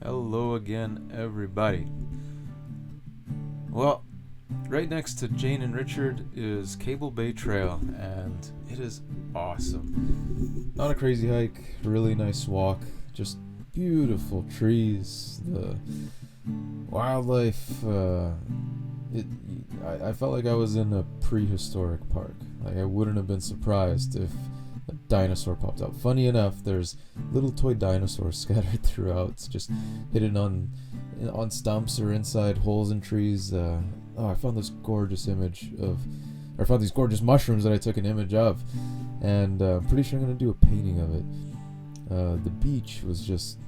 Hello again, everybody. Well, right next to Jane and Richard is Cable Bay Trail, and it is awesome. Not a crazy hike, really nice walk, just beautiful trees, the wildlife. I felt like I was in a prehistoric park. Like I wouldn't have been surprised if a dinosaur popped up. Funny enough, there's little toy dinosaurs scattered throughout, just hidden on stumps or inside holes in trees. I found this gorgeous I found these gorgeous mushrooms that I took an image of, and I'm pretty sure I'm gonna do a painting of it. The beach was just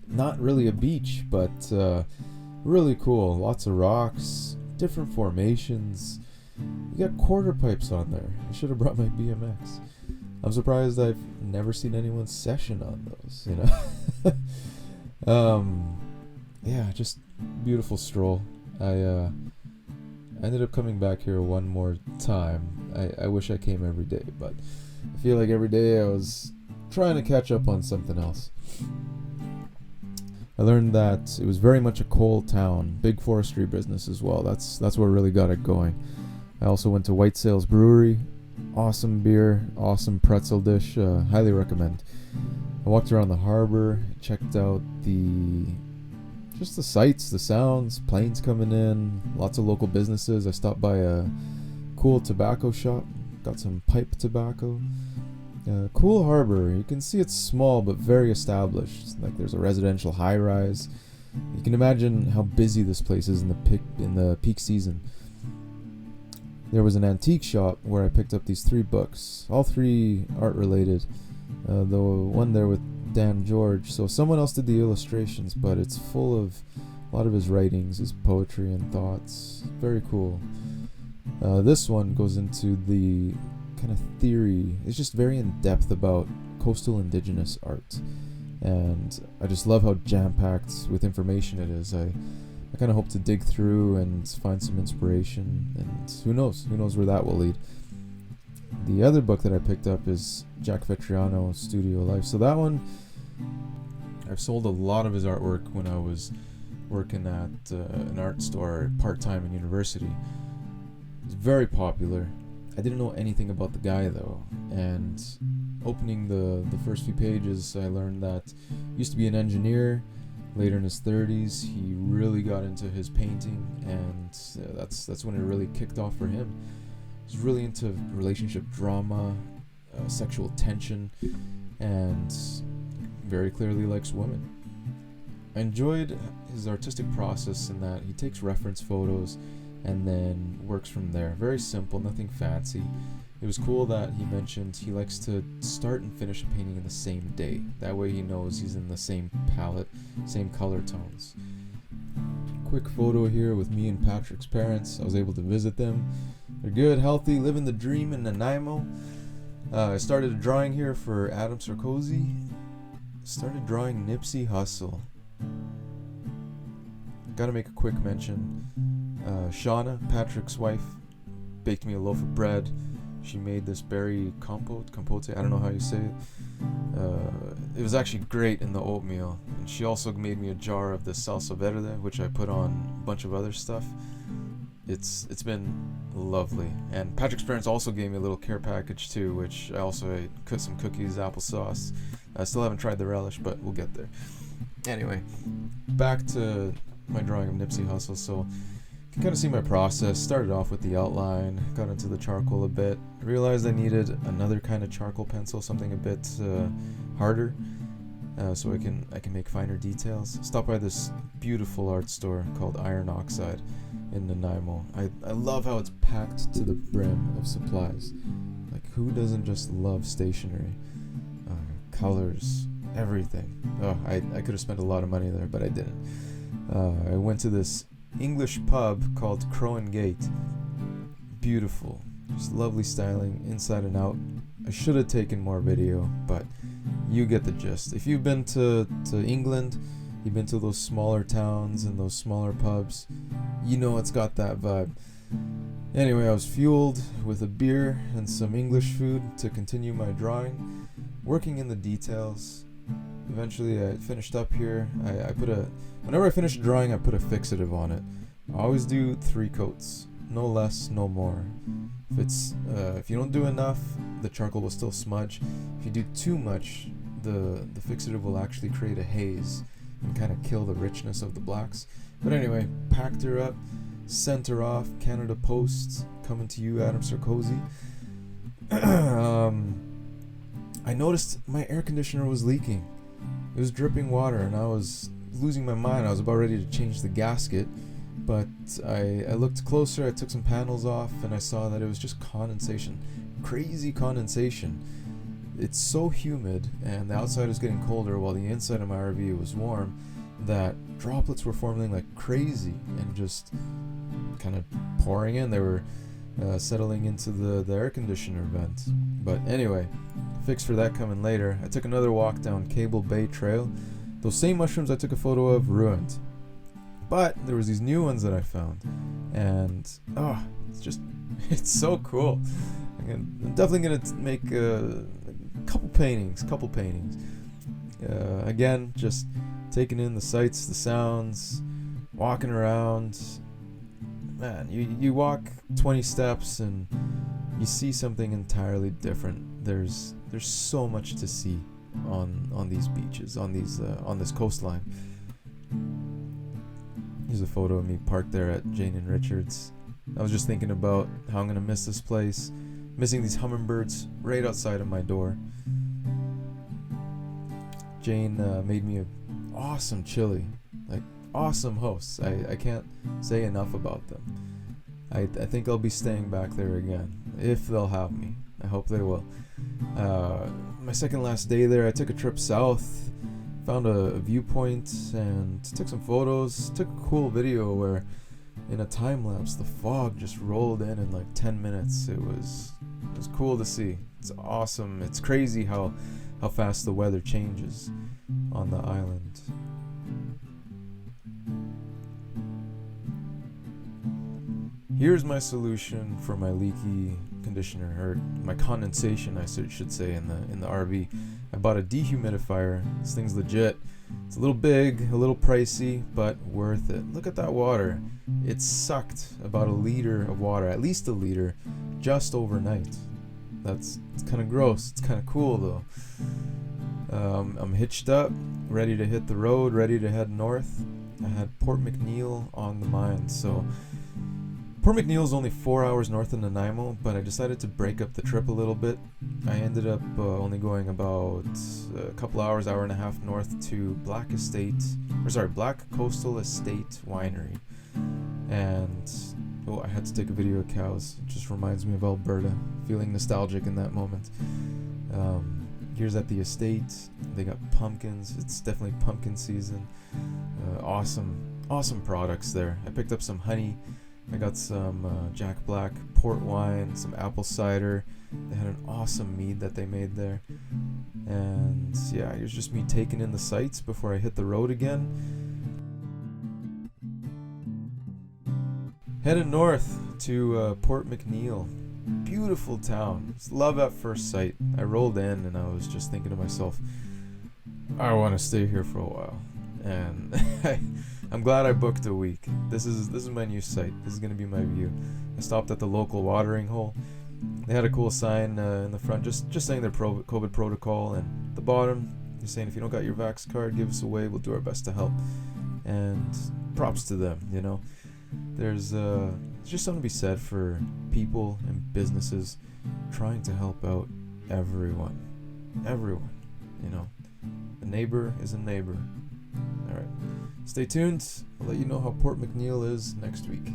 not really a beach, but really cool. Lots of rocks, different formations. You got quarter pipes on there. I should have brought my BMX. I'm surprised I've never seen anyone session on those, Yeah, just beautiful stroll. I ended up coming back here one more time. I wish I came every day, but I feel like every day I was trying to catch up on something else. I learned that it was very much a coal town, big forestry business as well. That's what really got it going. I also went to White Sails Brewery. Awesome beer, awesome pretzel dish. Highly recommend. I walked around the harbor, checked out the sights, the sounds, planes coming in, lots of local businesses. I stopped by a cool tobacco shop, got some pipe tobacco. Cool harbor. You can see it's small but very established. Like there's a residential high-rise. You can imagine how busy this place is in the peak season. There was an antique shop where I picked up these 3 books, all 3 art-related. The one there with Dan George, so someone else did the illustrations, but it's full of a lot of his writings, his poetry and thoughts. Very cool. This one goes into the kind of theory. It's just very in depth about coastal indigenous art, and I just love how jam-packed with information it is. I kind of hope to dig through and find some inspiration, and who knows where that will lead. The other book that I picked up is Jack Vetriano's Studio Life. So that one, I've sold a lot of his artwork when I was working at an art store part-time in university. It's very popular. I didn't know anything about the guy though, and opening the first few pages, I learned that he used to be an engineer. Later in his 30s, he really got into his painting, and that's when it really kicked off for him. He's really into relationship drama, sexual tension, and very clearly likes women. I enjoyed his artistic process in that he takes reference photos and then works from there. Very simple, nothing fancy. It was cool that he mentioned he likes to start and finish a painting in the same day. That way he knows he's in the same palette, same color tones. Quick photo here with me and Patrick's parents. I was able to visit them. They're good, healthy, living the dream in Nanaimo. I started a drawing here for Adam Sarkozy. Started drawing Nipsey Hussle. Gotta make a quick mention. Shauna, Patrick's wife, baked me a loaf of bread. She made this berry compote, I don't know how you say it. It was actually great in the oatmeal. And she also made me a jar of the salsa verde, which I put on a bunch of other stuff. It's been lovely. And Patrick's parents also gave me a little care package too, which I also ate. Cut some cookies, applesauce. I still haven't tried the relish, but we'll get there. Anyway, back to my drawing of Nipsey Hussle. So you can kind of see my process. Started off with the outline, got into the charcoal a bit, realized I needed another kind of charcoal pencil, something a bit harder, so I can make finer details. Stopped by this beautiful art store called Iron Oxide in Nanaimo. I love how it's packed to the brim of supplies. Like, who doesn't just love stationery? Colors, everything. I could have spent a lot of money there, but I didn't. I went to this English pub called Crow and Gate. Beautiful, just lovely styling inside and out. I should have taken more video, but you get the gist. If you've been to England, you've been to those smaller towns and those smaller pubs, you know it's got that vibe. Anyway, I was fueled with a beer and some English food to continue my drawing, working in the details. eventually I finished up here. Whenever I finish a drawing, I put a fixative on it. I always do 3 coats, no less, no more. If you don't do enough, the charcoal will still smudge. If you do too much, the fixative will actually create a haze and kind of kill the richness of the blacks. But anyway, packed her up, sent her off. Canada Post, coming to you, Adam Sarkozy. I noticed my air conditioner was leaking. It was dripping water, and I was losing my mind. I was about ready to change the gasket, but I looked closer. I took some panels off, and I saw that it was just condensation. Crazy condensation. It's so humid, and the outside was getting colder while the inside of my RV was warm, that droplets were forming like crazy and just kind of pouring in. They were settling into the air conditioner vent. But anyway, fix for that coming later. I took another walk down Cable Bay Trail. Those same mushrooms I took a photo of ruined, but there was these new ones that I found, and it's so cool. I'm definitely gonna make a couple paintings. Again, just taking in the sights, the sounds, walking around. Man, you walk 20 steps and you see something entirely different. There's so much to see on these beaches, on this coastline. Here's a photo of me parked there at Jane and Richards. I was just thinking about how I'm gonna miss this place, missing these hummingbirds right outside of my door. Jane made me an awesome chili, like awesome hosts. I can't say enough about them. I think I'll be staying back there again, if they'll have me. I hope they will. My second last day there, I took a trip south, found a viewpoint, and took some photos. Took a cool video where, in a time lapse, the fog just rolled in like 10 minutes. It was cool to see. It's awesome. It's crazy how fast the weather changes on the island. Here's my solution for my leaky conditioner, or my condensation, I should say, in the RV. I bought a dehumidifier. This thing's legit. It's a little big, a little pricey, but worth it. Look at that water. It sucked about a liter of water, at least a liter, just overnight. It's kind of gross. It's kind of cool though. I'm hitched up, ready to hit the road, ready to head north. I had Port McNeill on the mind, so Port McNeill is only 4 hours north of Nanaimo, but I decided to break up the trip a little bit. I ended up only going about a couple hours, hour and a half north to Black Coastal Estate Winery. And I had to take a video of cows. It just reminds me of Alberta, feeling nostalgic in that moment. Here's at the estate. They got pumpkins. It's definitely pumpkin season. Awesome products there. I picked up some honey. I got some Jack Black port wine, some apple cider. They had an awesome mead that they made there. And yeah, it was just me taking in the sights before I hit the road again. Headed north to Port McNeill. Beautiful town. It's love at first sight. I rolled in and I was just thinking to myself, I want to stay here for a while. And I'm glad I booked a week. This is my new site. This is going to be my view. I stopped at the local watering hole. They had a cool sign in the front just saying their COVID protocol, and the bottom they're saying if you don't got your Vax card, give us away. We'll do our best to help. And props to them, you know. There's just something to be said for people and businesses trying to help out everyone, you know. A neighbor is a neighbor. All right, stay tuned. I'll let you know how Port McNeill is next week.